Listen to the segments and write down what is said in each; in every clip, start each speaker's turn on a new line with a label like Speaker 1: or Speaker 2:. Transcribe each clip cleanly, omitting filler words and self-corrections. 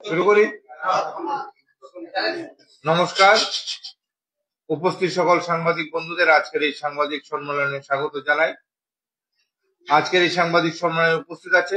Speaker 1: শুরু করি। নমস্কার, উপস্থিত সকল সাংবাদিক বন্ধুদের আজকের এই সাংবাদিক সম্মেলনে স্বাগত জানাই। আজকের এই সাংবাদিক সম্মেলনে উপস্থিত আছে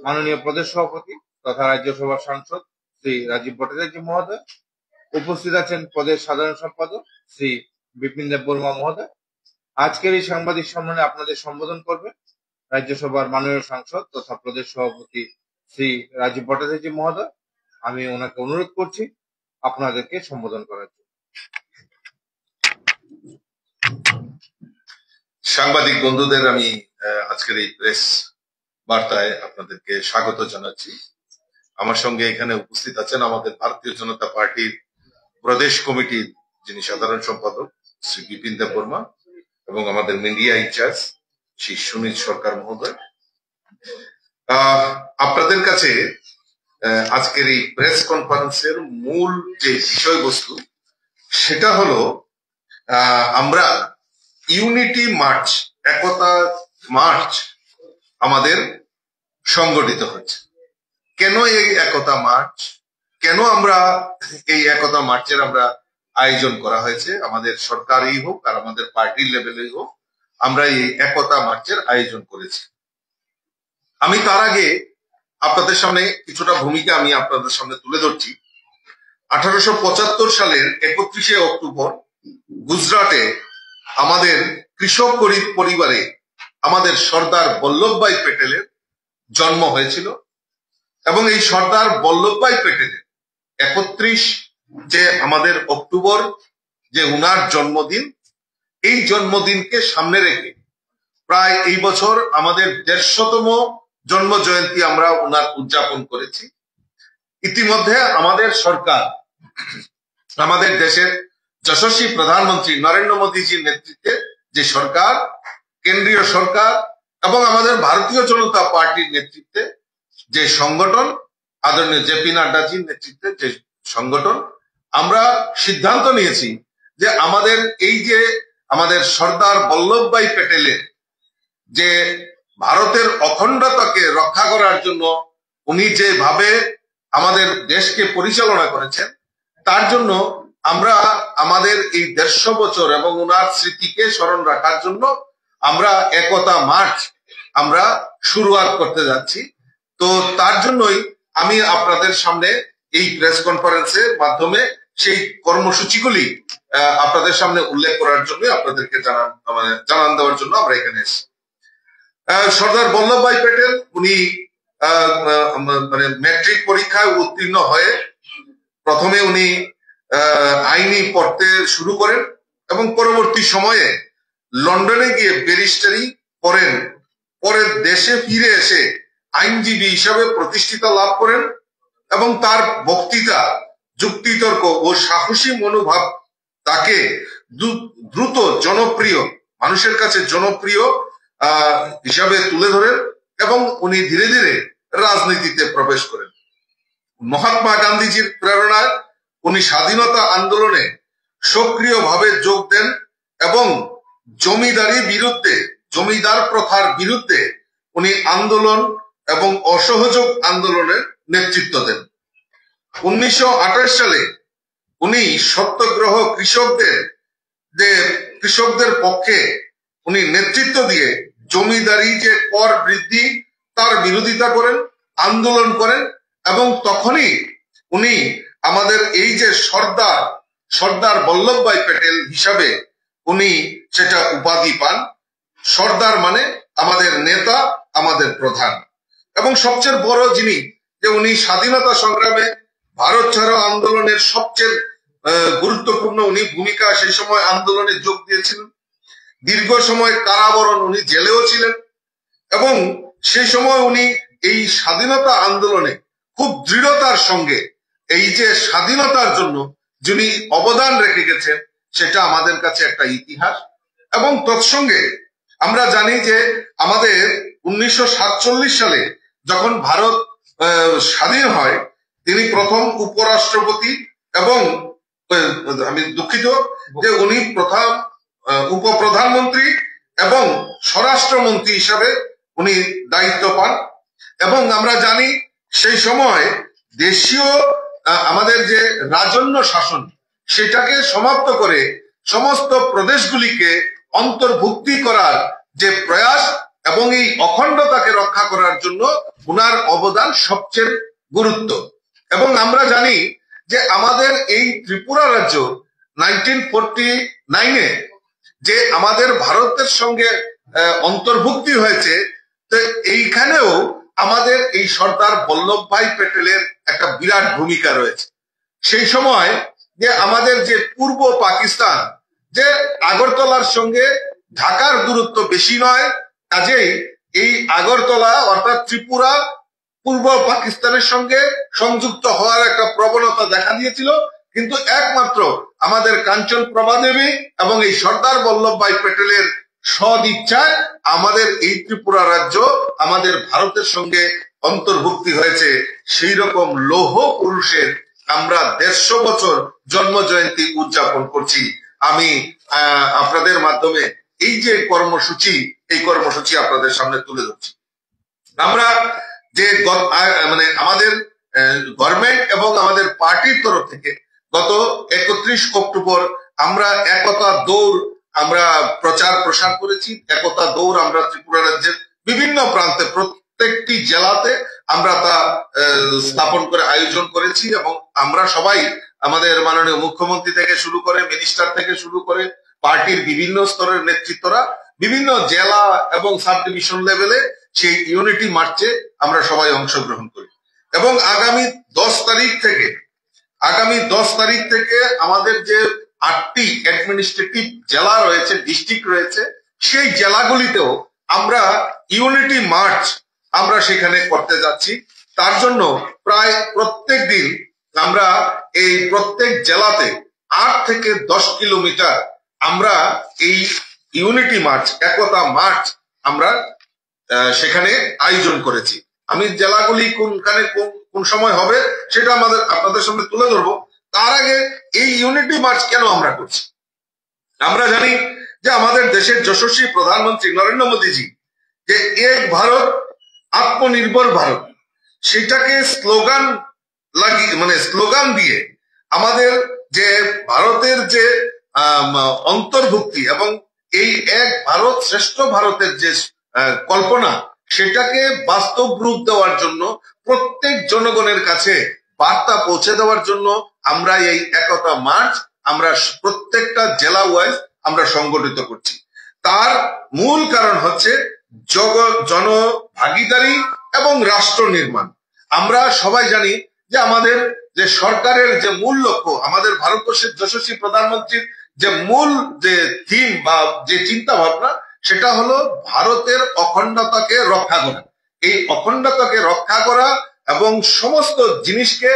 Speaker 1: মাননীয় প্রদেশ সভাপতি তথা রাজ্যসভার সাংসদ শ্রী রাজীব ভট্টাচার্য মহোদয়, উপস্থিত আছেন প্রদেশ সাধারণ সম্পাদক শ্রী বিপিন দেব বর্মা মহোদয়। আজকের এই সাংবাদিক সম্মেলনে আপনাদের সম্বোধন করবে রাজ্যসভার মাননীয় সাংসদ তথা প্রদেশ সভাপতি শ্রী রাজীব ভট্টাচার্য মহোদয়। আমি ওনাকে অনুরোধ করছি আপনাদেরকে সম্বোধন করার জন্য।
Speaker 2: সাংবাদিক বন্ধুদের আমি আজকের এই প্রেস বার্তায় আপনাদেরকে স্বাগত জানাচ্ছি। আমার সঙ্গে এখানে উপস্থিত আছেন আমাদের ভারতীয় জনতা পার্টির প্রদেশ কমিটির যিনি সাধারণ সম্পাদক শ্রী বিপিন দেব বর্মা এবং আমাদের মিডিয়া ইনচার্জ শ্রী সুনীল সরকার মহোদয়। আপনাদের কাছে আজকের এই প্রেস কনফারেন্সের মূল যে বিষয়বস্তু সেটা হলো আমরা ইউনিটি মার্চ, একতা মার্চ আমাদের সংগঠিত হচ্ছে। কেন এই একতা মার্চ, কেন আমরা এই একতা মার্চের আমরা আয়োজন করা হয়েছে, আমাদের সরকারই হোক আর আমাদের পার্টির লেভেলেই হোক, আমরা এই একতা মার্চের আয়োজন করেছি। আমি তার আগে আপনাদের সামনে কিছুটা ভূমিকা আমি আপনাদের সামনে তুলে ধরছি। 1875 সালের 31শে অক্টোবর গুজরাটে আমাদের কৃষক গরিব পরিবারে আমাদের সর্দার বল্লভভাই প্যাটেলের জন্ম হয়েছিল এবং এই সর্দার বল্লভভাই প্যাটেলের 31 যে আমাদের অক্টোবর যে উনার জন্মদিন, এই জন্মদিনকে সামনে রেখে প্রায় এই বছর আমাদের 150তম জন্ম জয়ন্তী আমরা উনার উদযাপন করেছি। ইতিমধ্যে আমাদের সরকার, আমাদের দেশের যশস্বী প্রধানমন্ত্রী নরেন্দ্র মোদীজির নেতৃত্বে যে সরকার, কেন্দ্রীয় সরকার এবং আমাদের ভারতীয় জনতা পার্টির নেতৃত্বে যে সংগঠন, আদরণীয় জেপি নাড্ডাজির নেতৃত্বে যে সংগঠন, আমরা সিদ্ধান্ত নিয়েছি যে আমাদের এই যে আমাদের সর্দার বল্লভভাই প্যাটেলের যে ভারতের অখণ্ডতাকে রক্ষা করার জন্য উনি যেভাবে আমাদের দেশকে পরিচালনা করেছেন, তার জন্য আমরা আমাদের এই 150 বছর এবং উনার স্মৃতিকে স্মরণ রাখার জন্য আমরা একতা মার্চ আমরা শুরুয়াত করতে যাচ্ছি। তো তার জন্যই আমি আপনাদের সামনে এই প্রেস কনফারেন্সের মাধ্যমে সেই কর্মসূচিগুলি আপনাদের সামনে উল্লেখ করার জন্য আপনাদেরকে জানান দেওয়ার জন্য আমরা এখানে এসেছি। সর্দার বল্লভভাই প্যাটেল উনি মানে ম্যাট্রিক পরীক্ষায় উত্তীর্ণ হয়ে প্রথমে উনি আইনি পড়তে শুরু করেন এবং পরবর্তী সময়ে লন্ডনে গিয়ে ব্যারিস্টারি পড়েন। পরে দেশে ফিরে এসে আইনজীবী হিসাবে প্রতিষ্ঠিত লাভ করেন এবং তার বক্তৃতা, যুক্তিতর্ক ও সাহসী মনোভাব তাকে দ্রুত জনপ্রিয়, মানুষের কাছে জনপ্রিয় হিসাবে তুলে ধরেন এবং উনি ধীরে ধীরে রাজনীতিতে প্রবেশ করেন। মহাত্মা গান্ধীজির প্রেরণায় উনি স্বাধীনতা আন্দোলনে সক্রিয়ভাবে যোগ দেন এবং জমিদার প্রথার বিরুদ্ধে উনি আন্দোলন এবং অসহযোগ আন্দোলনের নেতৃত্ব দেন। 1928 সালে উনি সত্যগ্রহ কৃষকদের পক্ষে উনি নেতৃত্ব দিয়ে জমিদারি যে কর বৃদ্ধি তার বিরোধিতা করেন, আন্দোলন করেন এবং তখনই উনি আমাদের এই যে সর্দার বল্লভভাই প্যাটেল হিসাবে উনি সেটা উপাধি পান। সর্দার মানে আমাদের নেতা, আমাদের প্রধান। এবং সবচেয়ে বড় জিনিস যে উনি স্বাধীনতা সংগ্রামে, ভারত ছাড়ো আন্দোলনের সবচেয়ে গুরুত্বপূর্ণ উনি ভূমিকা সেই সময় আন্দোলনে যোগ দিয়েছিলেন। দীর্ঘ সময় কারাবরণ, উনি জেলেও ছিলেন এবং সেই সময় উনি এই স্বাধীনতা আন্দোলনে খুব দৃঢ়তার সঙ্গে এই যে স্বাধীনতার জন্য যিনি অবদান রেখে গেছেন সেটা আমাদের কাছে একটা ইতিহাস। এবং তৎসঙ্গে আমরা জানি যে আমাদের 1947 সালে যখন ভারত স্বাধীন হয়, তিনি প্রথম উপরাষ্ট্রপতি এবং আমি দুঃখিত যে উনি প্রথম উপপ্রধানমন্ত্রী এবং স্বরাষ্ট্রমন্ত্রী হিসাবে উনি দায়িত্ব পান। এবং আমরা জানি সেই সময় দেশীয় আমাদের যে রাজন্য শাসন সেটাকে সমাপ্ত করে সমস্ত প্রদেশগুলিকে অন্তর্ভুক্তি করার যে প্রয়াস এবং এই অখণ্ডতাকে রক্ষা করার জন্য উনার অবদান সবচেয়ে গুরুত্ব। এবং আমরা জানি যে আমাদের এই ত্রিপুরা রাজ্য 1949-এ যে আমাদের ভারতের সঙ্গে অন্তর্ভুক্তি হয়েছে, তো এইখানেও আমাদের এই সর্দার বল্লভভাই প্যাটেলের একটা বিরাট ভূমিকা রয়েছে। সেই সময় যে আমাদের যে পূর্ব পাকিস্তান, যে আগরতলার সঙ্গে ঢাকার দূরত্ব বেশি নয়, কাজেই এই আগরতলা অর্থাৎ ত্রিপুরা পূর্ব পাকিস্তানের সঙ্গে সংযুক্ত হওয়ার একটা প্রবণতা দেখা দিয়েছিল, কিন্তু একমাত্র আমাদের কাঞ্চন প্রভা দেবী এবং এই সর্দার বল্লভভাই প্যাটেলের সদ ইচ্ছায় আমাদের এই ত্রিপুরা রাজ্য আমাদের ভারতের সঙ্গে অন্তর্ভুক্তি হয়েছে। সেই রকম লৌহ পুরুষের আমরা 150 বছর জন্ম জয়ন্তী উদযাপন করছি। আমি আপনাদের মাধ্যমে এই যে কর্মসূচি, এই কর্মসূচি আপনাদের সামনে তুলে ধরছি। আমরা যে মানে আমাদের গভর্নমেন্ট এবং আমাদের পার্টির তরফ থেকে গত 31 অক্টোবর আমরা একতা দৌড় আমরা প্রচার প্রসার করেছি। একতা দৌড় আমরা ত্রিপুরা রাজ্যের বিভিন্ন প্রান্তে প্রত্যেকটি জেলাতে আমরা তা স্থাপন করে আয়োজন করেছি এবং আমরা সবাই আমাদের মাননীয় মুখ্যমন্ত্রী থেকে শুরু করে মিনিস্টার থেকে শুরু করে পার্টির বিভিন্ন স্তরের নেতৃত্বরা বিভিন্ন জেলা এবং সাব ডিভিশন লেভেলে সেই ইউনিটি মার্চে আমরা সবাই অংশগ্রহণ করি। এবং আগামী 10 তারিখ থেকে আমাদের যে 8টি অ্যাডমিনিস্ট্রেটিভ জেলা রয়েছে, ডিস্ট্রিক্ট রয়েছে, সেই জেলাগুলিতেও আমরা ইউনিটি মার্চ আমরা সেখানে করতে যাচ্ছি। তার জন্য প্রায় প্রত্যেক দিন আমরা এই প্রত্যেক জেলাতে 8 থেকে 10 কিলোমিটার আমরা এই ইউনিটি মার্চ, একতা মার্চ আমরা সেখানে আয়োজন করেছি। আমি জেলাগুলি কোন সময় হবে সেটা আপনাদের সামনে তুলে ধরবো। তার আগে এই ইউনিটি মার্চ কেন আমরা করছি? আমরা জানি যে আমাদের দেশের যশস্বী প্রধানমন্ত্রী নরেন্দ্র মোদীজি যে এক ভারত আত্মনির্ভর ভারত, সেটাকে স্লোগান দিয়ে আমাদের যে ভারতের যে অন্তর্ভুক্তি এবং এই এক ভারত শ্রেষ্ঠ ভারতের যে কল্পনা, সেটাকে বাস্তব রূপ দেওয়ার জন্য প্রত্যেক জনগণের কাছে বার্তা পৌঁছে দেওয়ার জন্য আমরা এই একতা মার্চ আমরা প্রত্যেকটা জেলা ওয়াইজ আমরা সংগঠিত করছি। তার মূল কারণ হচ্ছে জনভাগিদারি এবং রাষ্ট্র নির্মাণ। আমরা সবাই জানি যে আমাদের যে সরকারের যে মূল লক্ষ্য, আমাদের ভারতবর্ষের যশস্বী প্রধানমন্ত্রীর যে মূল যে থিম বা যে চিন্তা ভাবনা, সেটা হলো ভারতের অখণ্ডতাকে রক্ষা করা। এই অখণ্ডতাকে রক্ষা করা এবং সমস্ত জিনিসকে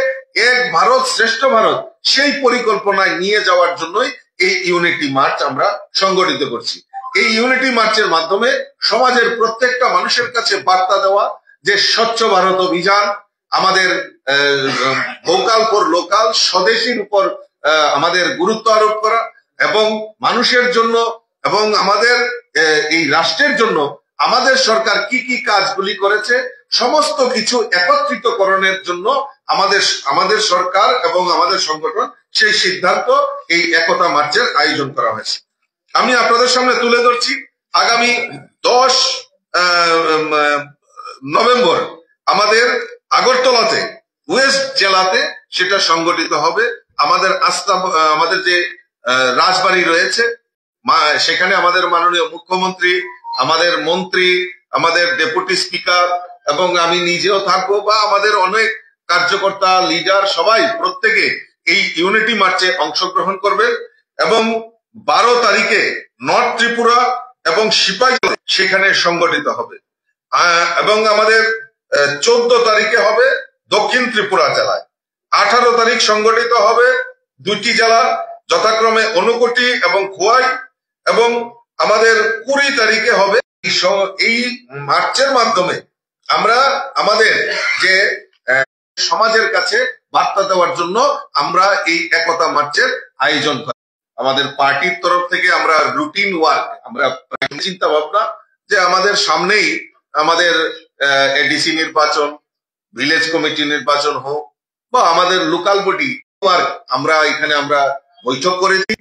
Speaker 2: এক ভারত শ্রেষ্ঠ ভারত সেই পরিকল্পনায় নিয়ে যাওয়ার জন্যই এই ইউনিটি মার্চ আমরা সংগঠিত করছি। এই ইউনিটি মার্চের মাধ্যমে সমাজের প্রত্যেকটা মানুষের কাছে বার্তা দেওয়া যে স্বচ্ছ ভারত অভিযান, আমাদের ভোকাল ফর লোকাল, স্বদেশীর উপর আমাদের গুরুত্ব আরোপ করা এবং মানুষের জন্য এবং আমাদের এই রাষ্ট্রের জন্য আমাদের সরকার কি কি কাজগুলি করেছে সমস্ত কিছু একত্রিতকরণের জন্য আমাদের সরকার এবং আমাদের সংগঠন সেই সিদ্ধান্ত এই একতা মার্চের আয়োজন করা হয়েছে। আমি আপনাদের সামনে তুলে ধরছি আগামী 10 নভেম্বর আমাদের আগরতলাতে ওয়েস্ট জেলাতে সেটা সংগঠিত হবে। আমাদের যে রাজবাড়ি রয়েছে সেখানে আমাদের মাননীয় মুখ্যমন্ত্রী, আমাদের মন্ত্রী, আমাদের ডেপুটি স্পিকার এবং আমি নিজেও থাকবো বা আমাদের অনেক কার্যকর্তা লিডার সবাই প্রত্যেকে এই ইউনিটি মার্চে অংশগ্রহণ করবে। এবং 12 তারিখে নর্থ ত্রিপুরা এবং সিপাহীজলা সেখানে সংগঠিত হবে এবং আমাদের 14 তারিখে হবে দক্ষিণ ত্রিপুরা জেলায়। 18 তারিখ সংগঠিত হবে 2টি জেলা যথাক্রমে ঊনকোটি এবং খোয়াই এবং আমাদের 20 তারিখে হবে। এই মার্চের মাধ্যমে আমরা আমাদের যে সমাজের কাছে বার্তা দেওয়ার জন্য আমরা এই একতা মার্চের আয়োজন করি। আমাদের পার্টির তরফ থেকে আমরা রুটিন ওয়ার্ক, আমরা চিন্তা ভাবনা যে আমাদের সামনেই আমাদের এডিসি নির্বাচন, ভিলেজ কমিটি নির্বাচন হোক, বা আমাদের লোকাল বডি আমরা এখানে আমরা বৈঠক করেছি